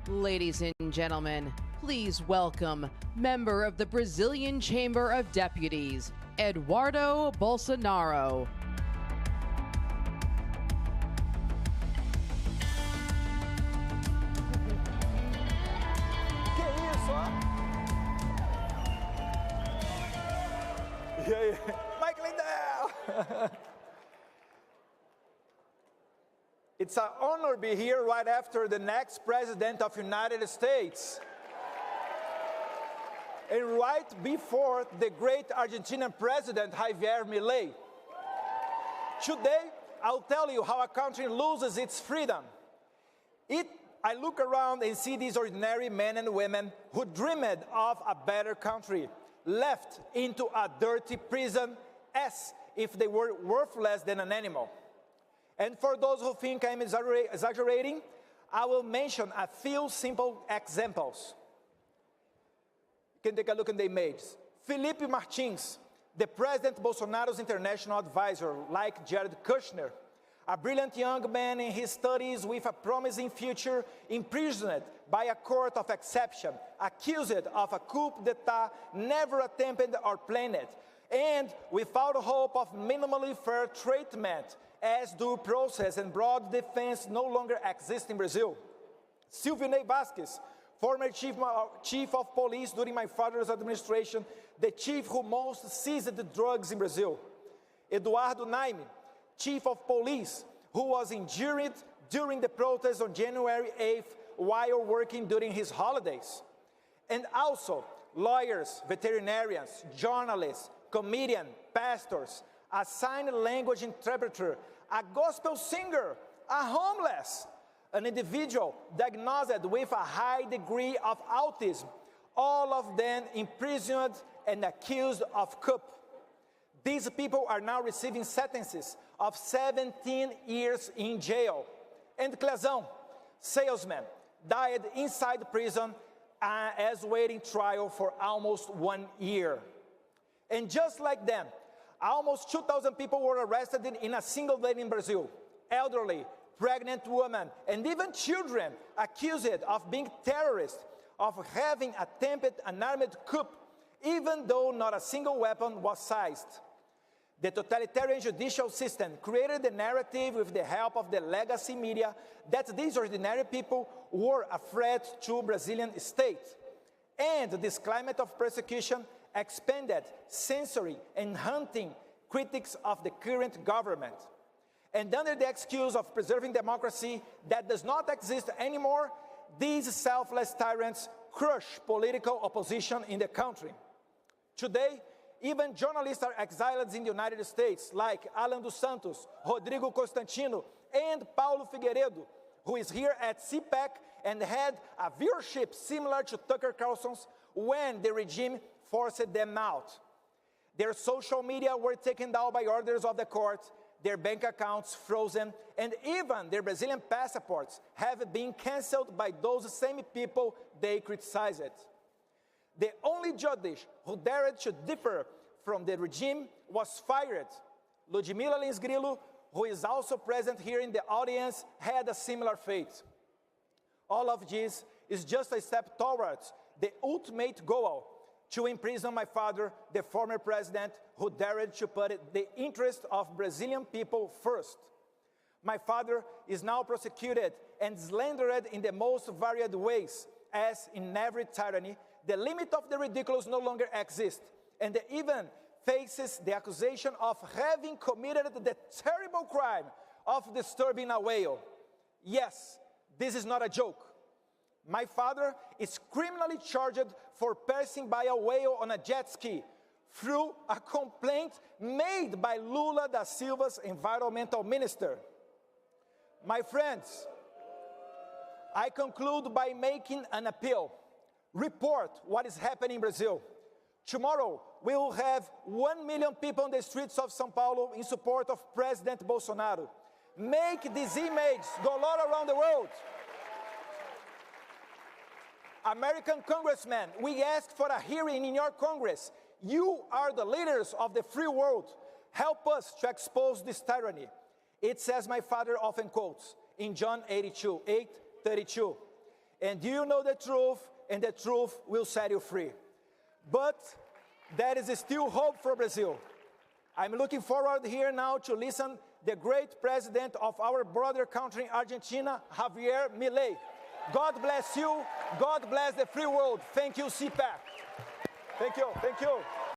Ladies and gentlemen, please welcome member of the Brazilian Chamber of Deputies, Eduardo Bolsonaro. Que isso, ó? E aí? Mike Lindell! It's an honor to be here right after the next President of the United States. And right before the great Argentinian President, Javier Milei. Today, I'll tell you how a country loses its freedom. I look around and see these ordinary men and women who dreamed of a better country, left into a dirty prison as if they were worthless than an animal. And for those who think I'm exaggerating, I will mention a few simple examples. You can take a look at the images. Felipe Martins, the President Bolsonaro's international advisor, like Jared Kushner, a brilliant young man in his studies with a promising future, imprisoned by a court of exception, accused of a coup d'etat never attempted or planned, and without hope of minimally fair treatment, as due process and broad defense no longer exist in Brazil. Silvinei Vasquez, former chief of police during my father's administration, the chief who most seized the drugs in Brazil. Eduardo Naime, chief of police, who was injured during the protests on January 8th while working during his holidays. And also lawyers, veterinarians, journalists, comedians, pastors, a sign language interpreter, a gospel singer, a homeless, an individual diagnosed with a high degree of autism, all of them imprisoned and accused of coup. These people are now receiving sentences of 17 years in jail. And Clezão, salesman, died inside prison as waiting trial for almost 1 year. And just like them, almost 2,000 people were arrested in a single day in Brazil. Elderly, pregnant women, and even children accused of being terrorists, of having attempted an armed coup, even though not a single weapon was seized. The totalitarian judicial system created the narrative with the help of the legacy media that these ordinary people were a threat to Brazilian state. And this climate of persecution expanded censoring and hunting critics of the current government. And under the excuse of preserving democracy that does not exist anymore, these selfless tyrants crush political opposition in the country. Today, even journalists are exiled in the United States, like Alan dos Santos, Rodrigo Constantino, and Paulo Figueiredo, who is here at CPAC and had a viewership similar to Tucker Carlson's when the regime forced them out. Their social media were taken down by orders of the court, their bank accounts frozen, and even their Brazilian passports have been canceled by those same people they criticized. The only judge who dared to differ from the regime was fired. Ludmila Lins Grillo, who is also present here in the audience, had a similar fate. All of this is just a step towards the ultimate goal, to imprison my father, the former president, who dared to put the interest of Brazilian people first. My father is now prosecuted and slandered in the most varied ways, as in every tyranny, the limit of the ridiculous no longer exists, and even faces the accusation of having committed the terrible crime of disturbing a whale. Yes, this is not a joke. My father is criminally charged for passing by a whale on a jet ski through a complaint made by Lula da Silva's environmental minister. My friends, I conclude by making an appeal. Report what is happening in Brazil. Tomorrow, we will have 1 million people on the streets of São Paulo in support of President Bolsonaro. Make these images go all around the world. American congressmen, we ask for a hearing in your Congress. You are the leaders of the free world. Help us to expose this tyranny. It says my father often quotes in John 8:32. And you know the truth, and the truth will set you free. But there is still hope for Brazil. I'm looking forward here now to listen the great president of our brother country, Argentina, Javier Milei. God bless you. God bless the free world. Thank you, CPAC. Thank you. Thank you.